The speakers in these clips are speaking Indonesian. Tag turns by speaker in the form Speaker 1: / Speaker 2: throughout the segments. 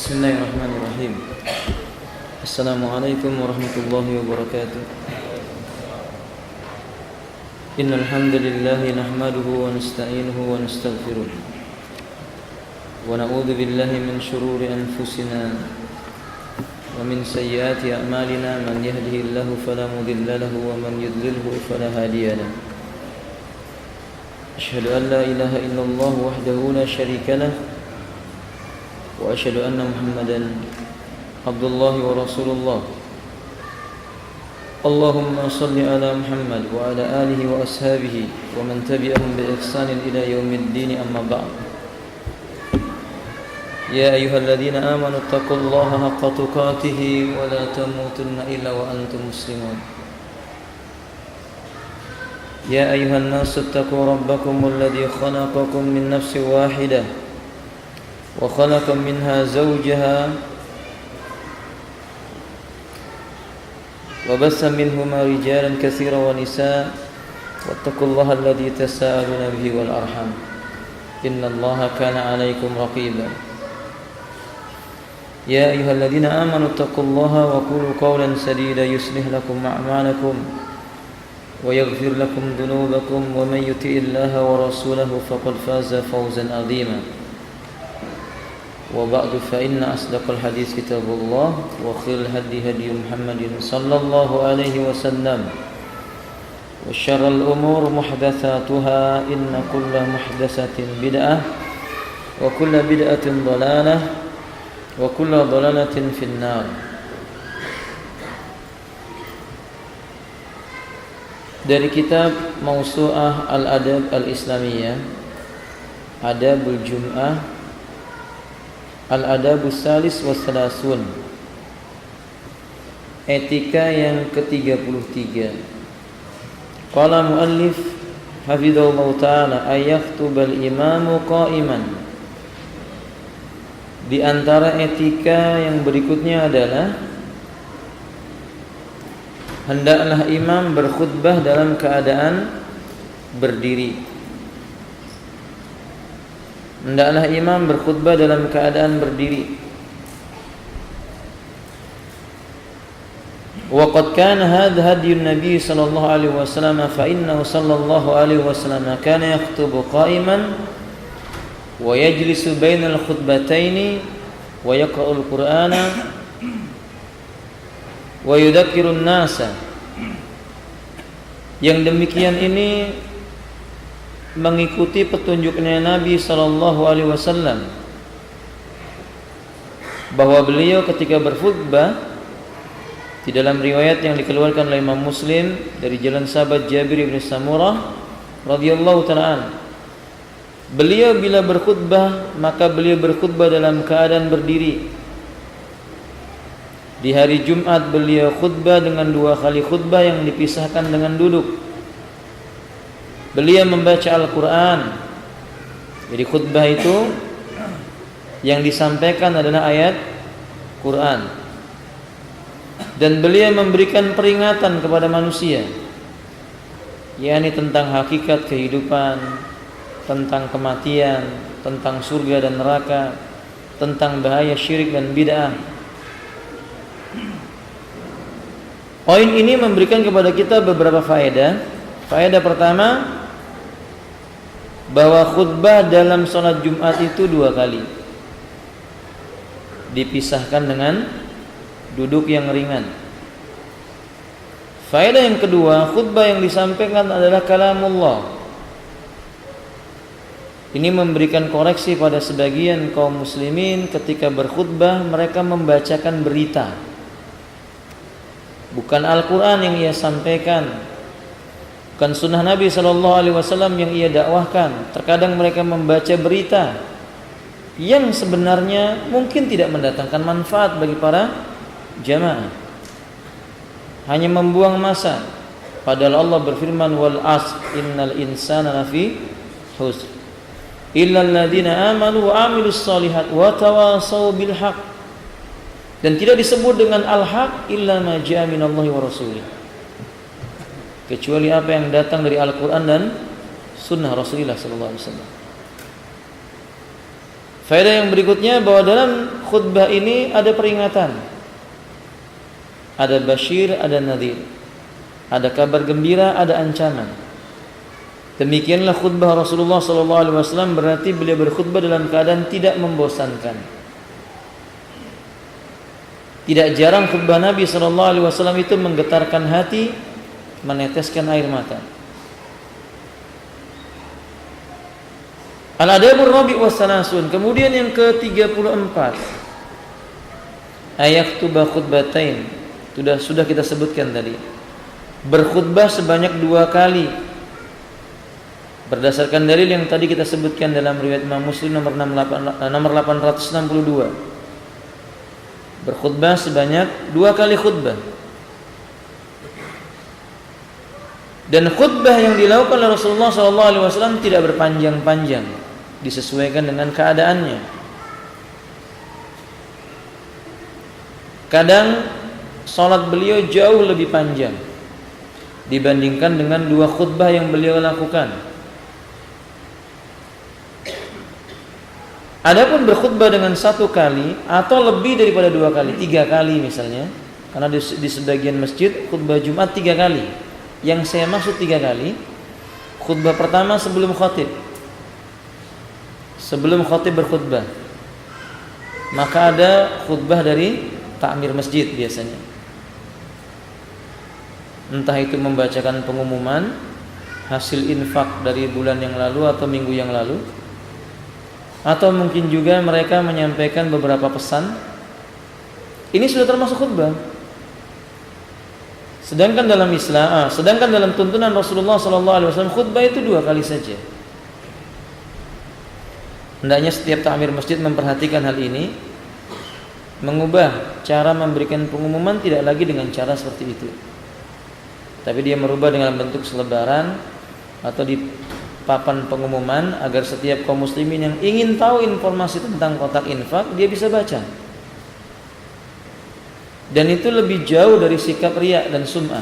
Speaker 1: Bismillahirrahmanirrahim. Assalamualaikum warahmatullahi wabarakatuh. Innal hamdalillah nahmaduhu wa nasta'inuhu wa nastaghfiruh. Wa na'udzu billahi min shururi anfusina wa min sayyiati a'malina. Man yahdihillahu fala mudilla lahu wa man yudlilhu fala hadiya lahu. Asyhadu an la ilaha illallah wahdahu la syarika lahu wa asyhadu anna Muhammadan abdullahi wa rasulullah. Allahumma salli ala Muhammad wa ala alihi wa ashabihi wa man tabi'ahum bi ihsanin ila yaumiddin, amma ba'd. Ya ayyuhalladzina amanu taqullaha haqqa tuqatih wa la tamutunna illa wa antum muslimun. Ya ayyuhan nasu ittaqu rabbakum alladzi khalaqakum min nafsin wahidah وخلق منها زوجها وبث منهما رجالا كثيرا ونساء واتقوا الله الذي تساءلون به والأرحام إن الله كان عليكم رقيبا. يا أيها الذين آمنوا اتقوا الله وقولوا قولا سديدا يصلح لكم أعمالكم ويغفر لكم ذنوبكم ومن يطع الله ورسوله فقد فاز فوزا عظيما. وبعد فإن أصدق الحديث كتاب الله وخير الهدي هدي محمد صلى الله عليه وسلم وشر الأمور محدثاتها إن كل محدثة بدعة وكل بدعة ضلالة وكل ضلالة في النار. Dari kitab Mawsu'ah Al-Adab Al-Islamiyah, Adabul Jum'ah, Al-Adabus Salis wa Salasun, etika yang ke-33. Qala muallif hafizahullah ta'ala ayaktubal imamu qa'iman. Di antara etika yang berikutnya adalah hendaklah imam berkhutbah dalam keadaan berdiri. Hendaklah imam berkhutbah dalam keadaan berdiri. Wa qad kana hadha hadiyun nabiy sallallahu alaihi wasallam fa innahu sallallahu alaihi wasallam kana yakhutubu qa'iman wa yajlisu bainal khutbataini wa yaqra'ul qur'ana wa yudzakkirun nasa. Yang demikian ini mengikuti petunjuknya Nabi sallallahu alaihi wasallam, bahwa beliau ketika berkhutbah, di dalam riwayat yang dikeluarkan oleh Imam Muslim dari jalan sahabat Jabir bin Samurah radhiyallahu ta'ala, beliau bila berkhutbah maka beliau berkhutbah dalam keadaan berdiri. Di hari Jumat beliau khutbah dengan 2 kali khutbah yang dipisahkan dengan duduk. Beliau membaca Al-Quran. Jadi khutbah itu yang disampaikan adalah ayat Quran. Dan beliau memberikan peringatan kepada manusia, yakni tentang hakikat kehidupan, tentang kematian, tentang surga dan neraka, tentang bahaya syirik dan bid'ah. Poin ini memberikan kepada kita beberapa faedah. Faedah pertama, bahwa khutbah dalam sholat Jumat itu 2 kali, dipisahkan dengan duduk yang ringan. Faedah yang kedua, khutbah yang disampaikan adalah kalamullah. Ini memberikan koreksi pada sebagian kaum muslimin ketika berkhutbah, mereka membacakan berita, bukan Al-Quran yang ia sampaikan, bukan sunnah Nabi SAW yang ia dakwahkan. Terkadang mereka membaca berita yang sebenarnya mungkin tidak mendatangkan manfaat bagi para jamaah, hanya membuang masa. Padahal Allah berfirman, wal asr innal insana lafi khusr illa alladziina amanu wa 'amilus shalihat wa tawashaw bil haqq. Dan tidak disebut dengan al-haq illa ma jaa'a minallahi wa rasulih, kecuali apa yang datang dari Al-Quran dan Sunnah Rasulullah SAW. Faedah yang berikutnya bahwa dalam khutbah ini ada peringatan. Ada basyir, ada nadhir. Ada kabar gembira, ada ancaman. Demikianlah khutbah Rasulullah SAW, berarti beliau berkhutbah dalam keadaan tidak membosankan. Tidak jarang khutbah Nabi SAW itu menggetarkan hati, meneteskan air mata. Al-adabur rabi' wassalasun. Kemudian yang ke-34, ayaktuba khutbatain. Sudah kita sebutkan tadi. Berkhutbah sebanyak 2 kali. Berdasarkan dalil yang tadi kita sebutkan dalam riwayat Imam Muslim nomor 862. Berkhutbah sebanyak 2 kali khutbah. Dan khutbah yang dilakukan oleh Rasulullah SAW tidak berpanjang-panjang, disesuaikan dengan keadaannya. Kadang salat beliau jauh lebih panjang dibandingkan dengan 2 khutbah yang beliau lakukan. Adapun berkhutbah dengan 1 kali atau lebih daripada 2 kali, 3 kali misalnya, karena di sebagian masjid khutbah Jumat 3 kali. Yang saya maksud 3 kali, khutbah pertama sebelum khatib, berkhutbah, maka ada khutbah dari takmir masjid biasanya. Entah itu membacakan pengumuman hasil infak dari bulan yang lalu atau minggu yang lalu, atau mungkin juga mereka menyampaikan beberapa pesan. Ini sudah termasuk khutbah. Sedangkan dalam Islam, sedangkan dalam tuntunan Rasulullah SAW khutbah itu 2 kali saja. Hendaknya setiap takmir masjid memperhatikan hal ini, mengubah cara memberikan pengumuman tidak lagi dengan cara seperti itu, tapi dia merubah dengan bentuk selebaran atau di papan pengumuman agar setiap kaum muslimin yang ingin tahu informasi tentang kotak infak dia bisa baca. Dan itu lebih jauh dari sikap riya dan sum'ah,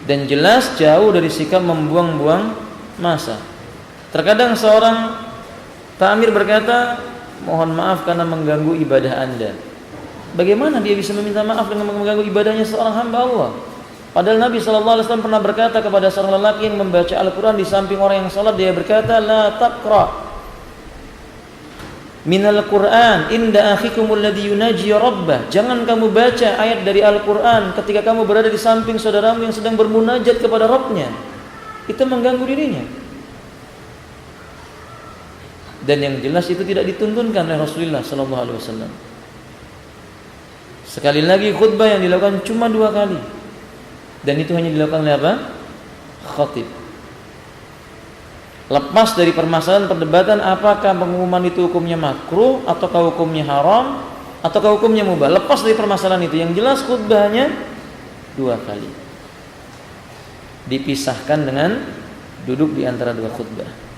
Speaker 1: dan jelas jauh dari sikap membuang-buang masa. Terkadang seorang takmir berkata, mohon maaf karena mengganggu ibadah Anda. Bagaimana dia bisa meminta maaf dengan mengganggu ibadahnya seorang hamba Allah? Padahal Nabi SAW pernah berkata kepada seorang lelaki yang membaca Al-Quran di samping orang yang salat, dia berkata, la taqra minal Quran inda akhikumul ladzi yunaji rabbah. Jangan kamu baca ayat dari Al-Quran ketika kamu berada di samping saudaramu yang sedang bermunajat kepada Rabbnya. Itu mengganggu dirinya. Dan yang jelas itu tidak dituntunkan oleh Rasulullah SAW. Sekali lagi khutbah yang dilakukan cuma 2 kali, dan itu hanya dilakukan oleh apa? Khatib. Lepas dari permasalahan perdebatan apakah pengumuman itu hukumnya makruh ataukah hukumnya haram ataukah hukumnya mubah. Lepas dari permasalahan itu, yang jelas khutbahnya 2 kali. Dipisahkan dengan duduk di antara 2 khutbah.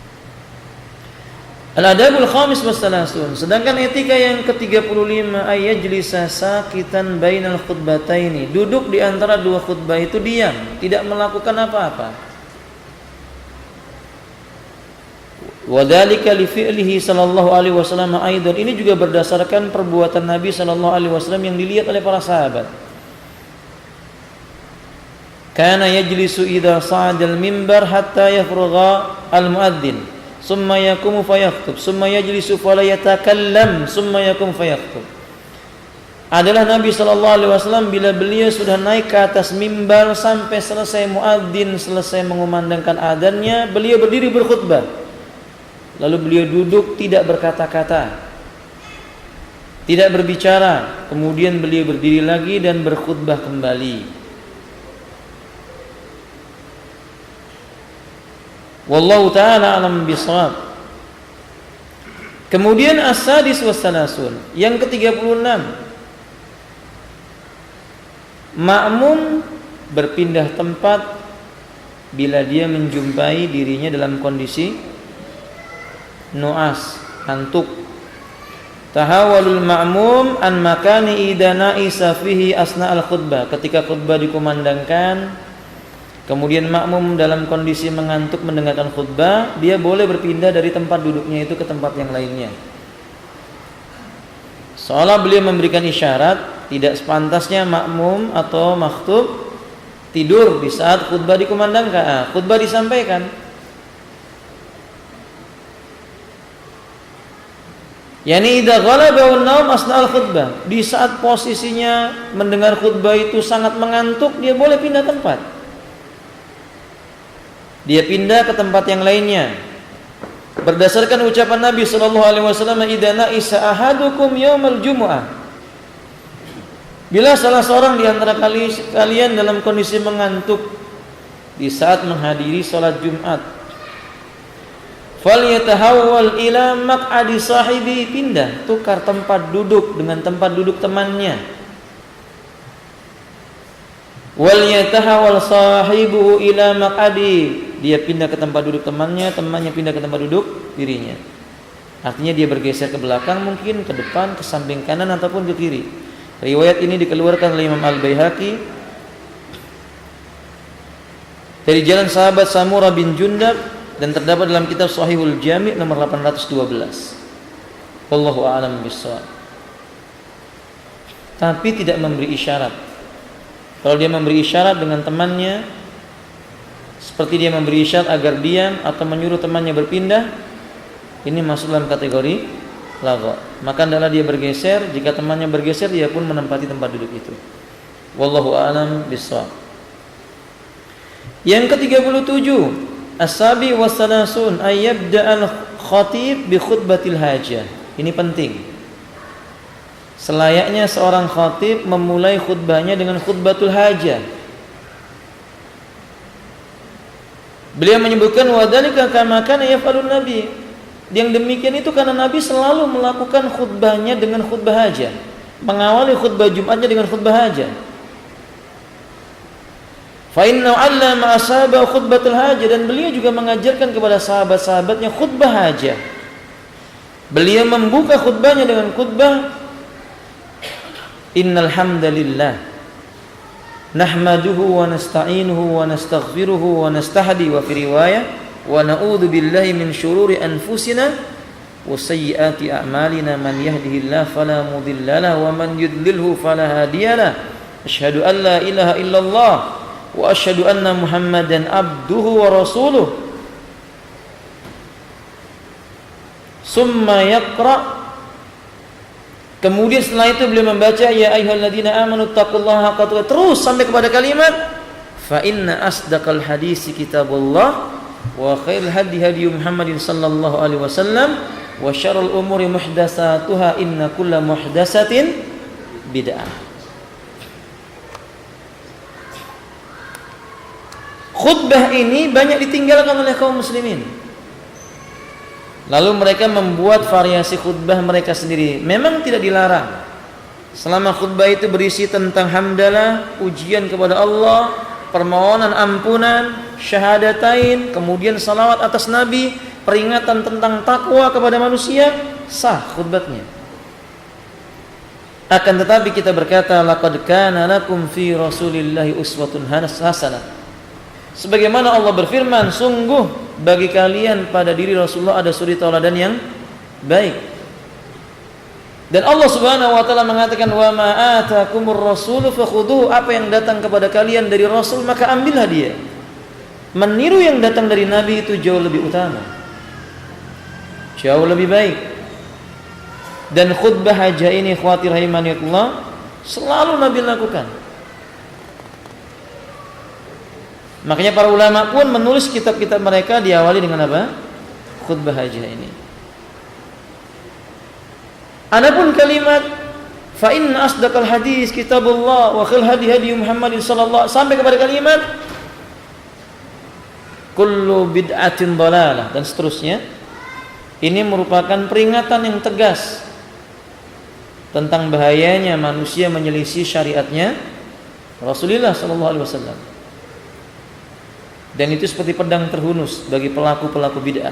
Speaker 1: Al-adabul khamis wassalasun. Sedangkan etika yang ke-35, ayajlisa sakitan bainal khutbataini. Duduk di antara 2 khutbah itu diam, tidak melakukan apa-apa. Wadhalika li fi'lihi sallallahu alaihi wasallam aidan. Ini juga berdasarkan perbuatan Nabi sallallahu alaihi wasallam yang dilihat oleh para sahabat. Kana yajlisu idza sa'adal mimbar hatta yafrugha al-muadzin, summa yaqumu fayakhutub, summa yajlisu fala yatakallam, summa yaqumu fayakhutub. Adalah Nabi sallallahu alaihi wasallam bila beliau sudah naik ke atas mimbar sampai selesai muadzin selesai mengumandangkan adzannya, beliau berdiri berkhutbah. Lalu beliau duduk tidak berkata-kata, tidak berbicara. Kemudian beliau berdiri lagi dan berkhutbah kembali. Wallahu ta'ala alam bisawab. Kemudian as-sadis wassalasun, yang ke-36, makmum berpindah tempat bila dia menjumpai dirinya dalam kondisi nu'as, antuk. Tahawalul ma'mum an makani idana isa fihi asna al khutbah. Ketika khutbah dikumandangkan, kemudian makmum dalam kondisi mengantuk mendengarkan khutbah, dia boleh berpindah dari tempat duduknya itu ke tempat yang lainnya. Seolah beliau memberikan isyarat tidak sepantasnya makmum atau makhtub tidur di saat khutbah dikumandangkan, khutbah disampaikan. Yani idza ghalaba an-naum asna'al khutbah, di saat posisinya mendengar khutbah itu sangat mengantuk, dia boleh pindah tempat. Dia pindah ke tempat yang lainnya. Berdasarkan ucapan Nabi sallallahu alaihi wasallam, idza na'isa ahadukum yaumal jumu'ah. Bila salah seorang di antara kalian dalam kondisi mengantuk di saat menghadiri salat Jumat, falyatahawwal ila maq'adi sahibi, pindah, tukar tempat duduk dengan tempat duduk temannya. Wal yatahawwal sahibuhu ila maq'adi, dia pindah ke tempat duduk temannya, temannya pindah ke tempat duduk dirinya. Artinya dia bergeser ke belakang, mungkin ke depan, ke samping kanan ataupun ke kiri. Riwayat ini dikeluarkan oleh Imam Al-Baihaqi dari jalan sahabat Samurah bin Jundab dan terdapat dalam kitab Shahihul Jami' nomor 812. Wallahu a'lam bishawab. Tapi tidak memberi isyarat. Kalau dia memberi isyarat dengan temannya, seperti dia memberi isyarat agar diam atau menyuruh temannya berpindah, ini masuk dalam kategori lagha. Maka hendaklah dia bergeser, jika temannya bergeser dia pun menempati tempat duduk itu. Wallahu a'lam bishawab. Yang ke-37, as-sabi was-salasun ayyabda'al khatib bi khutbatil hajah. Ini penting. Selayaknya seorang khatib memulai khutbahnya dengan khutbatul hajah. Beliau menyebutkan wa dzalika kama kana yaf'alun nabi. Yang demikian itu karena Nabi selalu melakukan khutbahnya dengan khutbah hajah, mengawali khutbah Jumatnya dengan khutbah hajah. Fa inna 'allama ashabahu khutbatul hajah, dan beliau juga mengajarkan kepada sahabat-sahabatnya khutbah hajah. Beliau membuka khutbahnya dengan khutbah innal hamdalillah nahmaduhu wa nasta'inuhu wa nastaghfiruhu wa nastahdi, wa fi riwayah wa na'udzu billahi min syururi anfusina wa sayyiati a'malina, man yahdihillahu fala mudhillalah wa man yudlilhu fala hadiyalah. Asyhadu an la ilaha illallah wa asyhadu anna Muhammadan abduhu wa rasuluh. Summa yaqra, kemudian setelah itu beliau membaca ya ayyuhalladzina amanu taqullaha haqqa tuqatih, terus sampai kepada kalimat fa inna asdaqal hadisi kitabullah wa khairul hadi hadi Muhammadin sallallahu alaihi wasallam wa syarrul umuri muhdatsatuha inna kulla muhdatsatin bid'ah. Khutbah ini banyak ditinggalkan oleh kaum muslimin. Lalu mereka membuat variasi khutbah mereka sendiri. Memang tidak dilarang selama khutbah itu berisi tentang hamdalah, pujian kepada Allah, permohonan ampunan, syahadatain, kemudian salawat atas Nabi, peringatan tentang takwa kepada manusia, sah khutbahnya. Akan tetapi kita berkata laqad kana lakum fi rasulillahi uswatun hasanah. Sebagaimana Allah berfirman, sungguh bagi kalian pada diri Rasulullah ada suri tauladan yang baik. Dan Allah Subhanahu wa taala mengatakan wa ma atakumur rasulu fakhudhuhu, apa yang datang kepada kalian dari Rasul maka ambillah dia. Meniru yang datang dari Nabi itu jauh lebih utama, jauh lebih baik. Dan khutbah hajah ini khawatir rahimanillah selalu Nabi lakukan. Makanya para ulama pun menulis kitab-kitab mereka diawali dengan apa? Khutbah hajah ini. Adapun kalimat fa inna asdaqal hadis kitabullah wa khairul hadi hadi Muhammadin sallallahu sampai kepada kalimat kullu bid'atin dhalalah dan seterusnya, ini merupakan peringatan yang tegas tentang bahayanya manusia menyelisih syariatnya Rasulullah sallallahu alaihi wasallam. Dan itu seperti pedang terhunus bagi pelaku-pelaku bid'ah.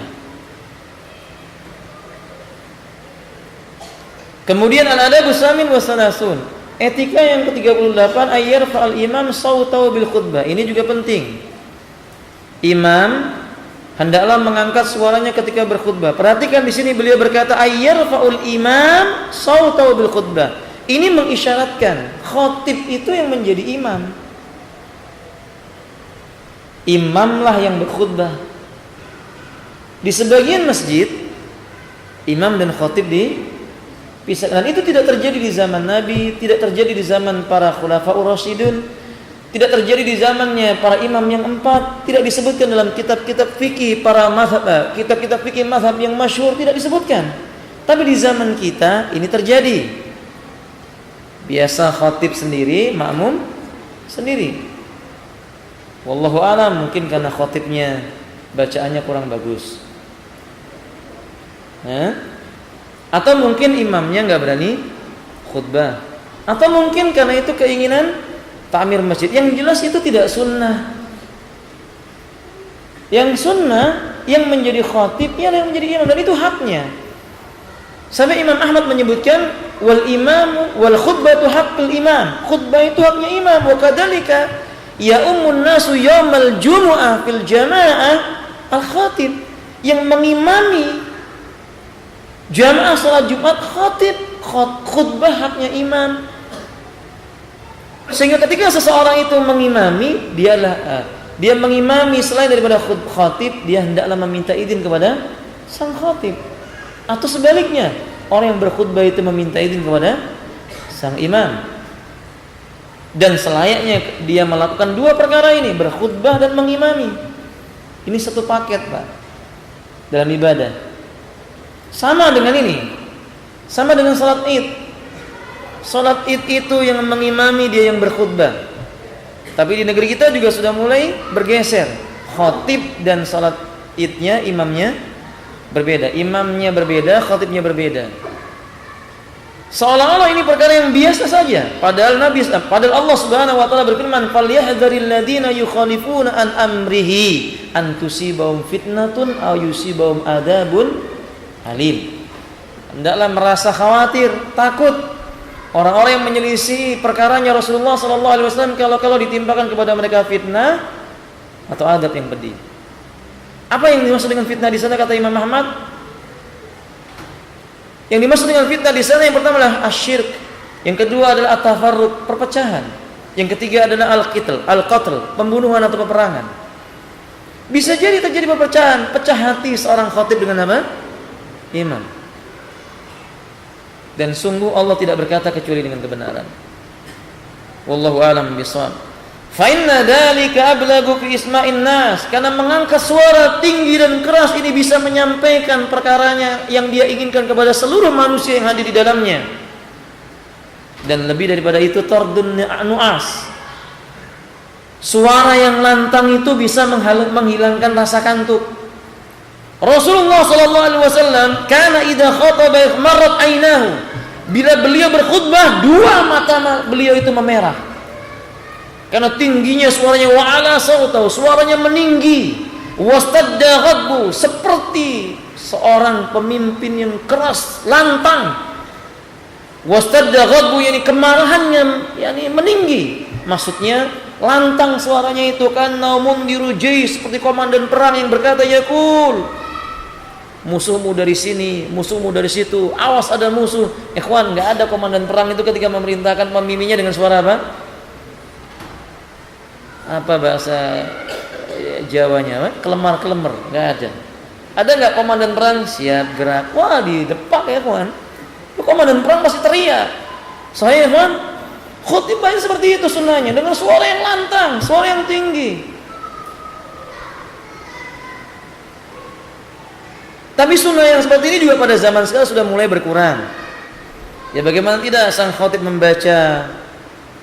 Speaker 1: Kemudian al-adabus samin wasalasun, etika yang ke-38 ayyar fa'al imam sautahu bil khutbah. Ini juga penting. Imam hendaklah mengangkat suaranya ketika berkhutbah. Perhatikan di sini beliau berkata ayyarfa'ul imam sautahu bil khutbah. Ini mengisyaratkan khatib itu yang menjadi imam. Imamlah yang berkhutbah. Di sebagian masjid imam dan khatib dipisah. Dan itu tidak terjadi di zaman Nabi, tidak terjadi di zaman para khulafaur rasyidun, tidak terjadi di zamannya para imam yang 4, tidak disebutkan dalam kitab-kitab fikih para mazhab, kitab-kitab fikih mazhab yang masyhur tidak disebutkan. Tapi di zaman kita ini terjadi. Biasa khatib sendiri, makmum sendiri. Wallahu a'lam, mungkin karena khatibnya bacaannya kurang bagus. Atau mungkin imamnya nggak berani khutbah. Atau mungkin karena itu keinginan takmir masjid. Yang jelas itu tidak sunnah. Yang sunnah yang menjadi khatib yang menjadi imam, dan itu haknya. Sampai Imam Ahmad menyebutkan wal imamu wal khutbatu haqqul imam. Khutbah itu haknya imam. Wa kadzalika ya ummun nasu yaumal jumu'ah fil jamaah al khatib, yang mengimami jamaah salat Jumat khatib. Khutbah haknya imam. Sehingga ketika seseorang itu mengimami, dia mengimami selain daripada khatib, dia hendaklah meminta izin kepada sang khatib. Atau sebaliknya, orang yang berkhutbah itu meminta izin kepada sang imam. Dan selayaknya dia melakukan dua perkara ini, berkhutbah dan mengimami. Ini satu paket, Pak, dalam ibadah. Sama dengan ini, sama dengan salat Id. Salat Id itu yang mengimami, dia yang berkhutbah. Tapi di negeri kita juga sudah mulai bergeser. Khatib dan salat Idnya, imamnya berbeda. Imamnya berbeda, khatibnya berbeda. Seolah-olah ini perkara yang biasa saja. Padahal Allah Subhanahu wa taala berfirman, "Falyahdharil ladzina yukhalifuna an amrihi an tusibahum fitnatun aw yusibahum adzabun alim." Hendaklah merasa khawatir, takut orang-orang yang menyelisih perkaranya Rasulullah sallallahu alaihi wasallam kalau ditimpakan kepada mereka fitnah atau adab yang pedih. Apa yang dimaksud dengan fitnah di sana kata Imam Ahmad? Yang dimaksud dengan fitnah di sana yang pertama adalah asyirk, yang kedua adalah at-tafarruq, perpecahan, yang ketiga adalah al-qatl, pembunuhan atau peperangan. Bisa jadi terjadi perpecahan, pecah hati seorang khatib dengan apa? Imam. Dan sungguh Allah tidak berkata kecuali dengan kebenaran. Wallahu a'lam bishawab. Fa inna dzalika ablagu fi isma'in nas, karena mengangkat suara tinggi dan keras ini bisa menyampaikan perkaranya yang dia inginkan kepada seluruh manusia yang hadir di dalamnya. Dan lebih daripada itu, tardun nu'as, suara yang lantang itu bisa menghilangkan rasa kantuk. Rasulullah sallallahu alaihi wasallam kana idza khataba ihmarat ainahu, bila beliau berkhutbah dua mata beliau itu memerah. Karena tingginya suaranya, wa'ala sautahu, suaranya meninggi, wastadda ghadbu, seperti seorang pemimpin yang keras, lantang. Wastadda ghadbu, yakni kemarahannya yakni meninggi. Maksudnya lantang suaranya itu, kan naumun dirujai, seperti komandan perang yang berkata, yaqul, musuhmu dari sini, musuhmu dari situ, awas ada musuh. Ikhwan, enggak ada komandan perang itu ketika memerintahkan pemimpinnya dengan suara apa bahasa Jawanya, kelemar-kelemar, nggak ada. Ada nggak komandan perang siap gerak? Wah, di depak ya kawan. Komandan perang pasti teriak. Saya kawan, khutbahnya seperti itu sunnahnya, dengan suara yang lantang, suara yang tinggi. Tapi sunnah yang seperti ini juga pada zaman sekarang sudah mulai berkurang. Ya bagaimana tidak sang khatib membaca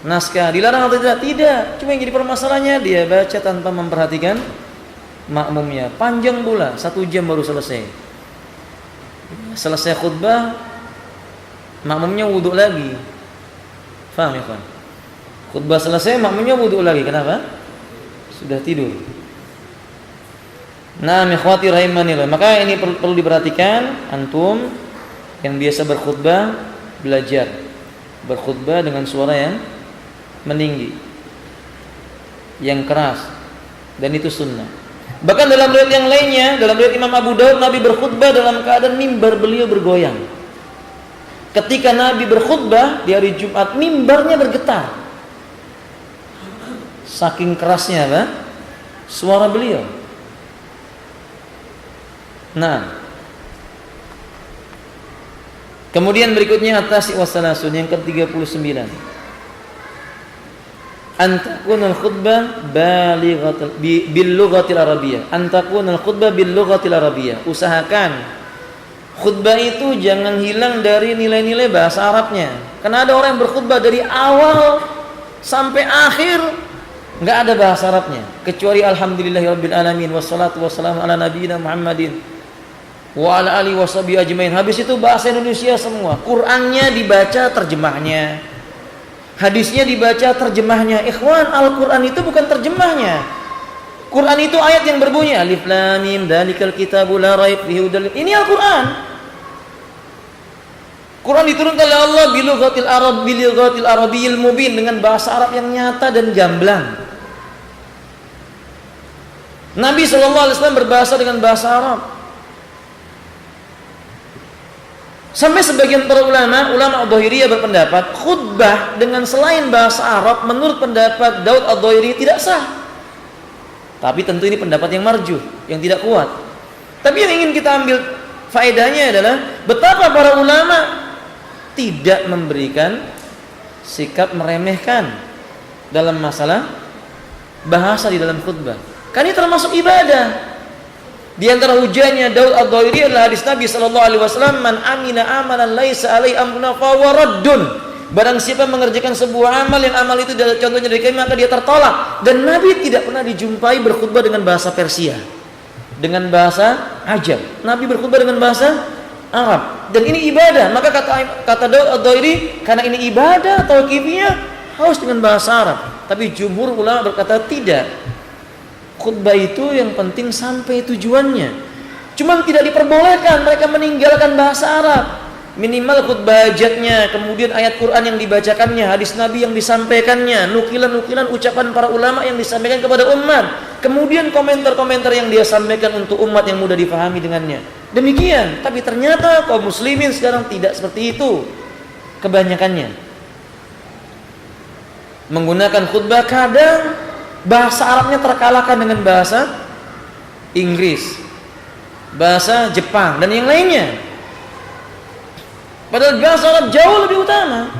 Speaker 1: naskah, dilarang atau tidak? Tidak. Cuma yang jadi permasalahannya dia baca tanpa memperhatikan makmumnya. Panjang pula, 1 jam baru selesai. Selesai khutbah, makmumnya wudhu lagi. Faham ya kawan? Khutbah selesai, makmumnya wudhu lagi. Kenapa? Sudah tidur. Nah, ikhwati rahimanillah. Maka ini perlu diperhatikan. Antum yang biasa berkhutbah, belajar berkhutbah dengan suara yang meninggi, yang keras, dan itu sunnah. Bahkan dalam riwayat yang lainnya, dalam riwayat Imam Abu Daud, Nabi berkhutbah dalam keadaan mimbar beliau bergoyang. Ketika Nabi berkhutbah di hari Jumat, mimbarnya bergetar. Saking kerasnya apa? Suara beliau. Nah, kemudian berikutnya at-tasi' wassalasun, yang ke-39. Antakunal khutbah bil lughatil arabiyyah. Antakunal khutbah bil lughatil arabiyyah. Usahakan khutbah itu jangan hilang dari nilai-nilai bahasa Arabnya. Karena ada orang yang berkhutbah dari awal sampai akhir enggak ada bahasa Arabnya, kecuali alhamdulillahirabbil alamin wassalatu wassalamu ala nabiyina Muhammadin wa ala alihi washabihi ajmain. Habis itu bahasa Indonesia semua. Qur'annya dibaca terjemahnya, hadisnya dibaca terjemahnya. Ikhwan, Al-Qur'an itu bukan terjemahnya. Quran itu ayat yang berbunyi alif lam mim dzalikal kitabu la raib fihi hudal. Ini Al-Qur'an. Quran diturunkan oleh Allah bilughatil arabiyyil mubin, dengan bahasa Arab yang nyata dan gamblang. Nabi SAW berbahasa dengan bahasa Arab. Sampai sebagian para ulama Adh-Dhahiriyah berpendapat khutbah dengan selain bahasa Arab menurut pendapat Daud Adh-Dhahiri tidak sah. Tapi tentu ini pendapat yang marjuh, yang tidak kuat. Tapi yang ingin kita ambil faedahnya adalah betapa para ulama tidak memberikan sikap meremehkan dalam masalah bahasa di dalam khutbah. Kan ini termasuk ibadah. Di antara hujahnya Daud Adh-Dhahiri adalah hadis Nabi SAW, man amina amalan laisa alai amruna fa huwa raddun. Barang siapa mengerjakan sebuah amal yang amal itu contohnya dari kami, maka dia tertolak. Dan Nabi tidak pernah dijumpai berkhutbah dengan bahasa Persia, dengan bahasa Ajam. Nabi berkhutbah dengan bahasa Arab. Dan ini ibadah. Maka kata Daud Adh-Dhahiri, karena ini ibadah tauqifiyah harus dengan bahasa Arab. Tapi jumhur ulama berkata tidak. Khutbah itu yang penting sampai tujuannya. Cuma tidak diperbolehkan mereka meninggalkan bahasa Arab. Minimal khutbah hajatnya, kemudian ayat Quran yang dibacakannya, hadis Nabi yang disampaikannya, nukilan-nukilan ucapan para ulama yang disampaikan kepada umat, kemudian komentar-komentar yang dia sampaikan untuk umat yang mudah difahami dengannya. Demikian. Tapi ternyata kaum muslimin sekarang tidak seperti itu kebanyakannya. Menggunakan khutbah, kadang bahasa Arabnya terkalahkan dengan bahasa Inggris, bahasa Jepang dan yang lainnya. Padahal bahasa Arab jauh lebih utama.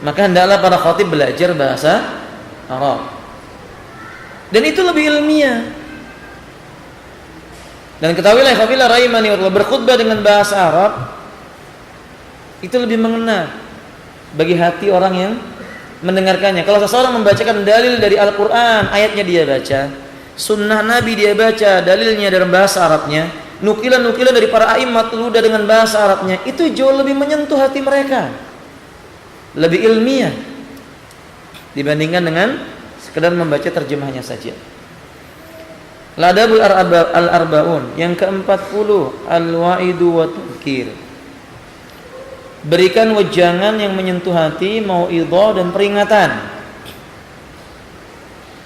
Speaker 1: Maka hendaklah para khatib belajar bahasa Arab. Dan itu lebih ilmiah. Dan ketahuilah ikhwafillah rahimani wa berkhutbah dengan bahasa Arab itu lebih mengena bagi hati orang yang mendengarkannya. Kalau seseorang membacakan dalil dari Al-Quran, ayatnya dia baca, sunnah Nabi dia baca, dalilnya dalam bahasa Arabnya, nukilan-nukilan dari para a'immatul huda dengan bahasa Arabnya, itu jauh lebih menyentuh hati mereka, lebih ilmiah dibandingkan dengan sekedar membaca terjemahnya saja. Ladabul al-arba'un, yang ke-40, al-wa'idu wa tadhkir. Berikan wejangan yang menyentuh hati, mau'idhah dan peringatan.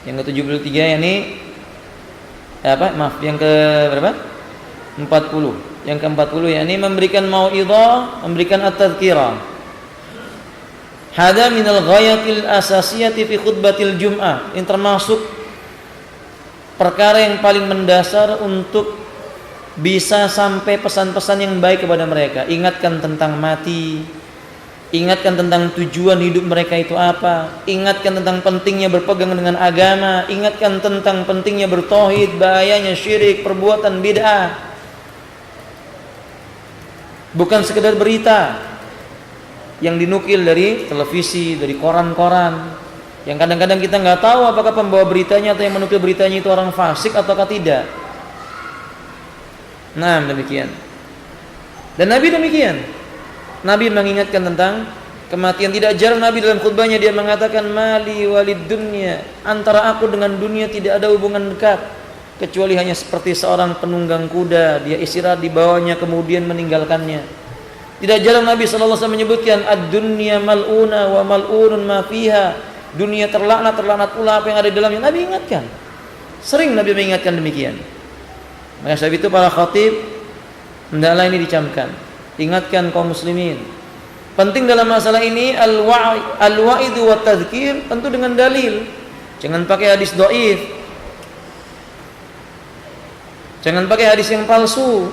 Speaker 1: Yang ke-73 ini yang ke berapa? 40. Yang ke-40 yakni memberikan mau'idhah, memberikan at-tadhkirah. Hada minal ghayatil asasiyati fi khutbatil jum'ah. Ini termasuk perkara yang paling mendasar untuk bisa sampai pesan-pesan yang baik kepada mereka. Ingatkan tentang mati, ingatkan tentang tujuan hidup mereka itu apa, ingatkan tentang pentingnya berpegang dengan agama, ingatkan tentang pentingnya bertauhid, bahayanya syirik, perbuatan bid'ah. Bukan sekedar berita yang dinukil dari televisi, dari koran-koran, yang kadang-kadang kita nggak tahu apakah pembawa beritanya atau yang menukil beritanya itu orang fasik ataukah tidak. Nah, demikian. Dan Nabi demikian. Nabi mengingatkan tentang kematian. Tidak jarang Nabi dalam khutbahnya dia mengatakan, mali walid dunya, antara aku dengan dunia tidak ada hubungan dekat, kecuali hanya seperti seorang penunggang kuda, dia istirahat di bawahnya kemudian meninggalkannya. Tidak jarang Nabi SAW menyebutkan, ad-dunya mal'una wa mal'unun ma fiha. dunia terlaknat pula apa yang ada di dalamnya. Nabi ingatkan. Sering Nabi mengingatkan demikian. Maka sebab itu para khatib hendaklah ini dicamkan. Ingatkan kaum muslimin. Penting dalam masalah ini al-wa'idu wa tadhkir, tentu dengan dalil. Jangan pakai hadis dhaif. Jangan pakai hadis yang palsu.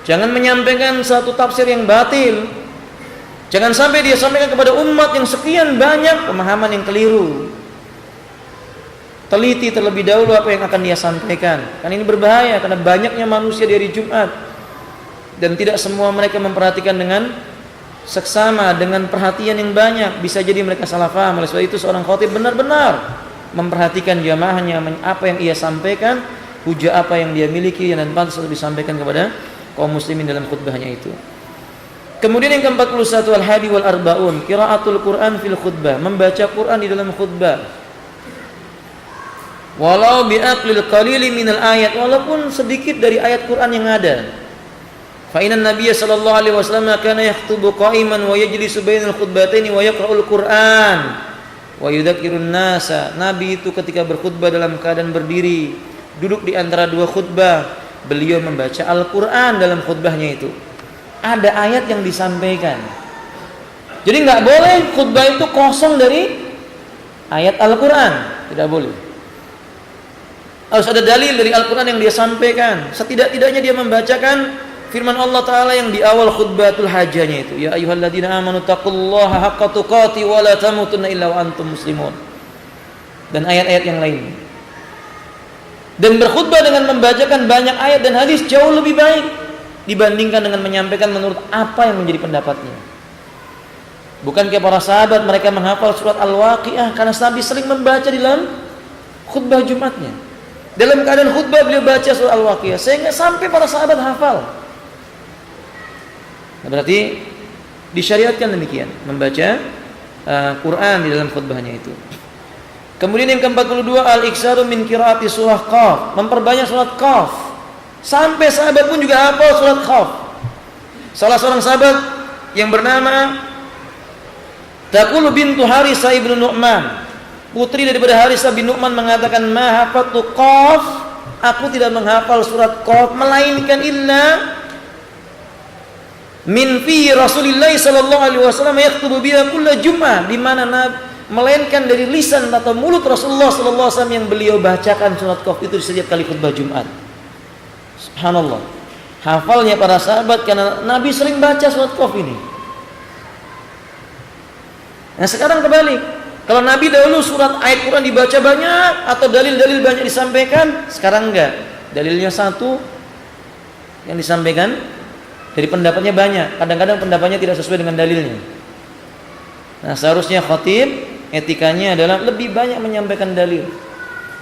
Speaker 1: Jangan menyampaikan satu tafsir yang batil. Jangan sampai dia sampaikan kepada umat yang sekian banyak pemahaman yang keliru. Teliti terlebih dahulu apa yang akan dia sampaikan. Karena ini berbahaya, karena banyaknya manusia di hari Jumat dan tidak semua mereka memperhatikan dengan seksama, dengan perhatian yang banyak. Bisa jadi mereka salah paham. Oleh sebab itu seorang khatib benar-benar memperhatikan jamaahnya, apa yang ia sampaikan, hujah apa yang dia miliki dan pantas untuk disampaikan kepada kaum muslimin dalam khutbahnya itu. Kemudian yang ke-41 al-hadi wal arbaun, qiraatul Quran fil khutbah, membaca Quran di dalam khutbah. Walau bi'aqlil qalili minal ayat, walaupun sedikit dari ayat Quran yang ada. Fa inna Nabiy sallallahu alaihi wasallam kana yakhutubu qa'iman wa yajlisu bainal khutbataini wa yaqra'ul Quran wa yudzakkirun nasa. Nabi itu ketika berkhutbah dalam keadaan berdiri, duduk di antara dua khutbah, beliau membaca Al-Quran dalam khutbahnya itu. Ada ayat yang disampaikan. Jadi nggak boleh khutbah itu kosong dari ayat Al-Quran, tidak boleh. Harus ada dalil dari Al-Quran yang dia sampaikan. Setidak-tidaknya dia membacakan firman Allah Ta'ala yang di awal khutbatul hajjahnya itu, ya ayyuhalladzina amanu taqullaha haqqa tuqati wa la tamutunna illa wa antum muslimun, dan ayat-ayat yang lain. Dan berkhutbah dengan membacakan banyak ayat dan hadis jauh lebih baik dibandingkan dengan menyampaikan menurut apa yang menjadi pendapatnya. Bukankah para sahabat mereka menghafal surat Al-Waqiah karena Nabi sering membaca di dalam khutbah Jumatnya. Dalam keadaan khutbah beliau baca surat Al-Waqiah sehingga sampai para sahabat hafal. Nah, berarti disyariatkan demikian membaca Quran di dalam khutbahnya itu. Kemudian yang ke-42 al-iksaru min qiraati surah Qaf, memperbanyak surat Qaf. Sampai sahabat pun juga hafal surat Qaf. Salah seorang sahabat yang bernama Taqulu bintu Harisah ibnu Nu'man, putri daripada Harisah bin Nu'man, mengatakan ma hafatu Qaf, aku tidak menghafal surat Qaf melainkan illa min fi Rasulillah sallallahu alaihi wasallam yaktubu biha kulla Jum'ah, di mana melainkan dari lisan atau mulut Rasulullah sallallahu alaihi wasallam yang beliau bacakan surat Qaf itu di setiap kali khutbah Jumat. Subhanallah, hafalnya para sahabat karena Nabi sering baca surat Qaf ini. Nah sekarang kebalik, kalau Nabi dahulu surat ayat Quran dibaca banyak atau dalil-dalil banyak disampaikan, sekarang enggak, dalilnya satu yang disampaikan, dari pendapatnya banyak, kadang-kadang pendapatnya tidak sesuai dengan dalilnya. Nah seharusnya khatib etikanya adalah lebih banyak menyampaikan dalil.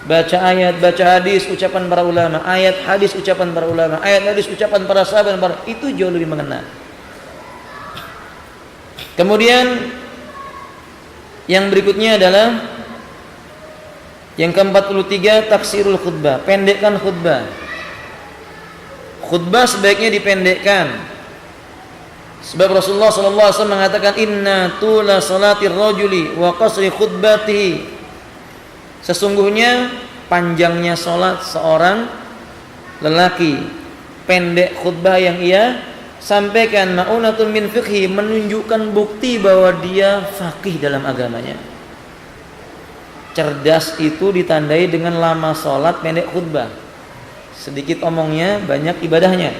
Speaker 1: Baca ayat, baca hadis, ucapan para ulama, ayat hadis ucapan para ulama, ayat hadis ucapan para sahabat, itu jauh lebih mengena. Kemudian yang berikutnya adalah yang ke-43 taksirul khutbah, pendekkan khutbah. Khutbah sebaiknya dipendekkan. Sebab Rasulullah sallallahu alaihi wasallam mengatakan inna tula salatir rajuli wa qasri khutbatihi, sesungguhnya panjangnya salat seorang lelaki, pendek khutbah yang ia sampaikan, ma'unatun min fiqhi, menunjukkan bukti bahwa dia faqih dalam agamanya. Cerdas itu ditandai dengan lama salat, pendek khutbah. Sedikit omongnya, banyak ibadahnya.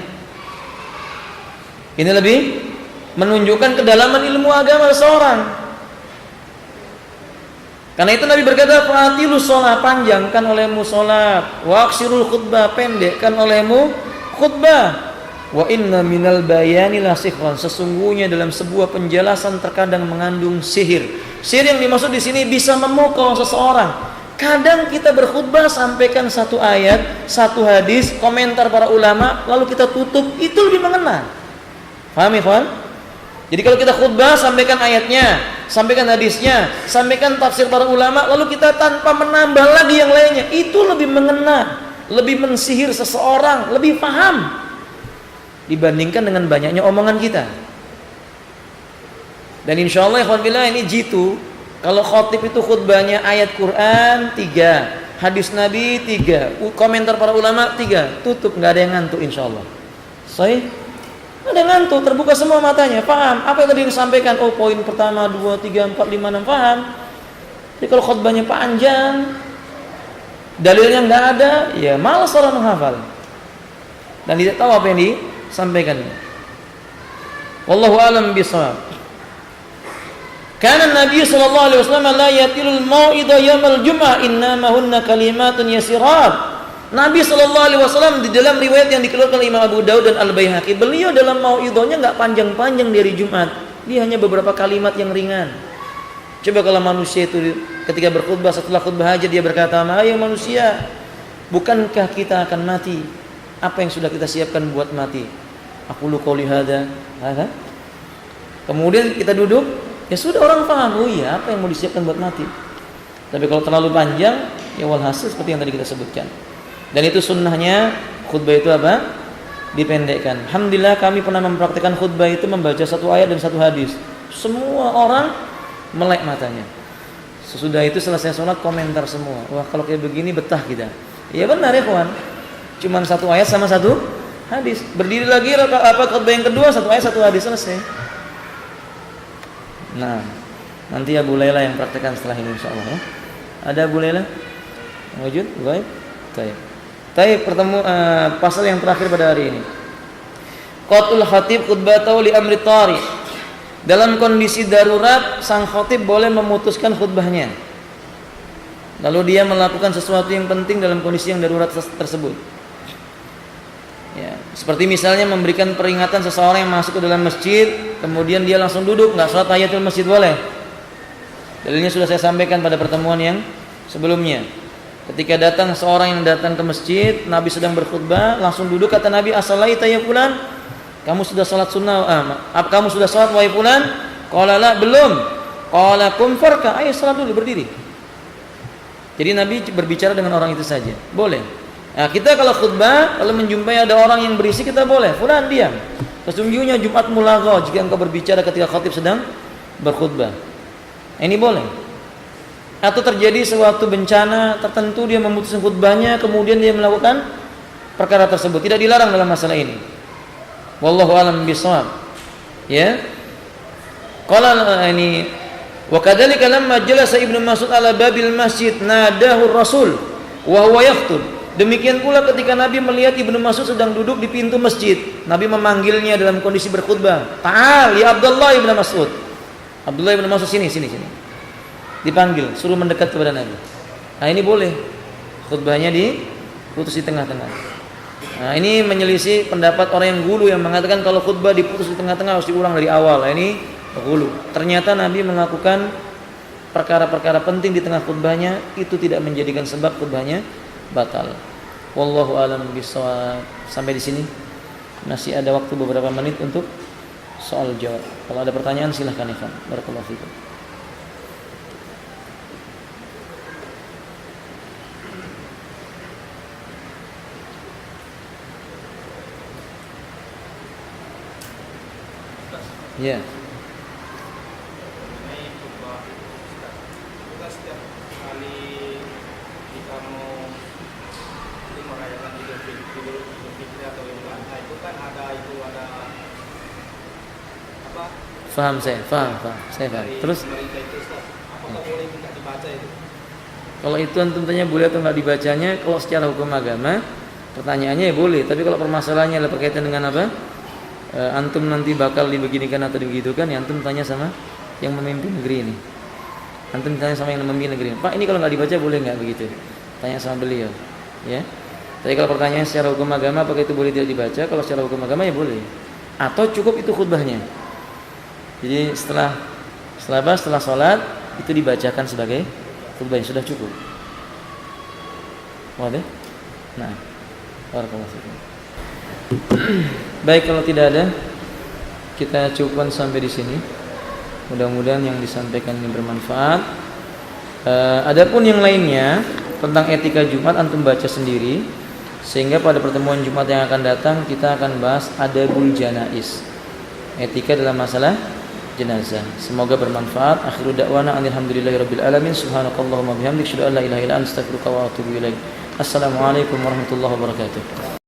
Speaker 1: Ini lebih menunjukkan kedalaman ilmu agama seseorang. Karena itu Nabi berkata, fa'atilus sholat, panjangkan olehmu sholat, wa aksirul khutbah, pendekkan olehmu khutbah. Wa inna minal bayani la sikhran, sesungguhnya dalam sebuah penjelasan terkadang mengandung sihir. Sihir yang dimaksud di sini bisa memukau seseorang. Kadang kita berkhutbah sampaikan satu ayat, satu hadis, komentar para ulama, lalu kita tutup, itu lebih mengena. Paham ya, kawan? Jadi kalau kita khutbah sampaikan ayatnya, sampaikan hadisnya, sampaikan tafsir para ulama, lalu kita tanpa menambah lagi yang lainnya, itu lebih mengena, lebih mensihir seseorang, lebih paham dibandingkan dengan banyaknya omongan kita. Dan insya Allah ikhwan fillah, ini jitu Kalau khotib itu khutbahnya ayat Quran 3, hadis Nabi 3, komentar para ulama 3, tutup, nggak ada yang ngantuk insyaallah. Sahih? Nggak ada yang ngantuk, terbuka semua matanya, paham apa yang tadi disampaikan. Oh, poin pertama 2, 3, 4, 5, 6, paham. Jadi kalau khutbahnya panjang, dalilnya nggak ada, ya malas orang menghafal dan tidak tahu apa yang disampaikan. Wallahu a'lam bishawab. Karena Nabi sallallahu alaihi wasallam la yatilul mau'idha yaumil jum'ah innamahunna kalimatun yasirat. Nabi sallallahu alaihi wasallam di dalam riwayat yang dikeluarkan Imam Abu Daud dan Al-Baihaqi, beliau dalam mau'idhahnya enggak panjang-panjang dari Jumat. Dia hanya beberapa kalimat yang ringan. Coba kalau manusia itu ketika berkhutbah, setelah khutbah hajat dia berkata, "Hai manusia, bukankah kita akan mati? Apa yang sudah kita siapkan buat mati?" Aqulu qouli hadza. Kemudian kita duduk, ya sudah orang paham, oh iya apa yang mau disiapkan buat mati. Tapi kalau terlalu panjang, ya walhasil seperti yang tadi kita sebutkan. Dan itu sunnahnya khutbah itu apa? Dipendekkan. Alhamdulillah kami pernah mempraktikkan khutbah itu membaca satu ayat dan satu hadis. Semua orang melek matanya. Sesudah itu selesai sholat komentar semua. Wah kalau kayak begini betah kita. Ya benar ya kawan. Cuman satu ayat sama satu hadis. Berdiri lagi khutbah yang kedua, satu ayat satu hadis, selesai. Nah, nanti Abu Laila yang praktekkan setelah ini insyaallah ya. Ada Abu Laila? Wujud? Baik. Baik, pasal yang terakhir pada hari ini. Qatul khatib khutbatahu li amri tari. Dalam kondisi darurat, sang khatib boleh memutuskan khutbahnya. Lalu dia melakukan sesuatu yang penting dalam kondisi yang darurat tersebut. Ya, seperti misalnya memberikan peringatan seseorang yang masuk ke dalam masjid, kemudian dia langsung duduk, nggak sholat tahiyatul masjid, boleh. Dalilnya sudah saya sampaikan pada pertemuan yang sebelumnya. Ketika datang seorang yang datang ke masjid, Nabi sedang berkhutbah, langsung duduk, kata Nabi, "As-salaita ya fulan?" Kamu sudah sholat sunnah? Kamu sudah sholat wahai fulan? Qala la, belum. Qala qum farka, ayo sholat dulu, berdiri. Jadi Nabi berbicara dengan orang itu saja, boleh. Nah, kita kalau khutbah, kalau menjumpai ada orang yang berisik, kita boleh, fulan diam. Sesungguhnya Jumat mulagha jika engkau berbicara ketika khatib sedang berkhutbah. Ini boleh. Atau terjadi suatu bencana tertentu, dia memutuskan khutbahnya, kemudian dia melakukan perkara tersebut, tidak dilarang dalam masalah ini. Wallahu a'lam bishawab. Ya. Qala ini wa kadzalika lamma jalasa Ibnu Mas'ud ala babil masjid nadahu Rasul wa huwa yakhutub. Demikian pula ketika Nabi melihat Ibnu Mas'ud sedang duduk di pintu masjid, Nabi memanggilnya dalam kondisi berkhutbah. "Ta'al ya Abdullah ibn Mas'ud." Abdullah ibn Mas'ud sini. Dipanggil, suruh mendekat kepada Nabi. Nah, ini boleh. Khutbahnya diputus di tengah-tengah. Nah, ini menyelisih pendapat orang yang gulu yang mengatakan kalau khutbah diputus di tengah-tengah harus diulang dari awal. Nah, ini gulu. Ternyata Nabi melakukan perkara-perkara penting di tengah khutbahnya, itu tidak menjadikan sebab khutbahnya batal. Wallahu a'lam bishawab. Sampai di sini. Masih ada waktu beberapa menit untuk soal jawab. Kalau ada pertanyaan silahkan ikhwan. Barakallahu fikum. Ya.
Speaker 2: Ini khutbah kita setiap kali kita mau merayakan Idul Fitri atau Idul Adha itu kan ada apa?
Speaker 1: Faham. Saya paham. Terus
Speaker 2: apakah boleh tidak dibaca itu?
Speaker 1: Kalau itu tentunya boleh atau nggak dibacanya. Kalau secara hukum agama pertanyaannya ya boleh. Tapi kalau permasalahannya adalah berkaitan dengan apa? Antum nanti bakal dibeginikan atau dibegitukan, ya antum tanya sama yang memimpin negeri ini. Antum tanya sama yang memimpin negeri ini, "Pak, ini kalau nggak dibaca boleh nggak?" Begitu. Tanya sama beliau, ya. Tapi kalau pertanyaan secara hukum agama apakah itu boleh tidak dibaca? Kalau secara hukum agama ya boleh. Atau cukup itu khutbahnya. Jadi setelah sholat itu dibacakan sebagai khutbah, sudah cukup. Wadah? Nah, barakallahu fikum. Baik, kalau tidak ada, kita cukupkan sampai di sini. Mudah-mudahan yang disampaikan ini bermanfaat. Adapun yang lainnya tentang etika Jumat antum baca sendiri, sehingga pada pertemuan Jumat yang akan datang kita akan bahas adabul janaiz, etika dalam masalah jenazah. Semoga bermanfaat. Akhiru da'wana alhamdulillahirabbil alamin. Subhanakallahumma bihamdik asyhadu an la ilaha illa anta astaghfiruka wa atubu ilaik. Assalamualaikum warahmatullahi wabarakatuh.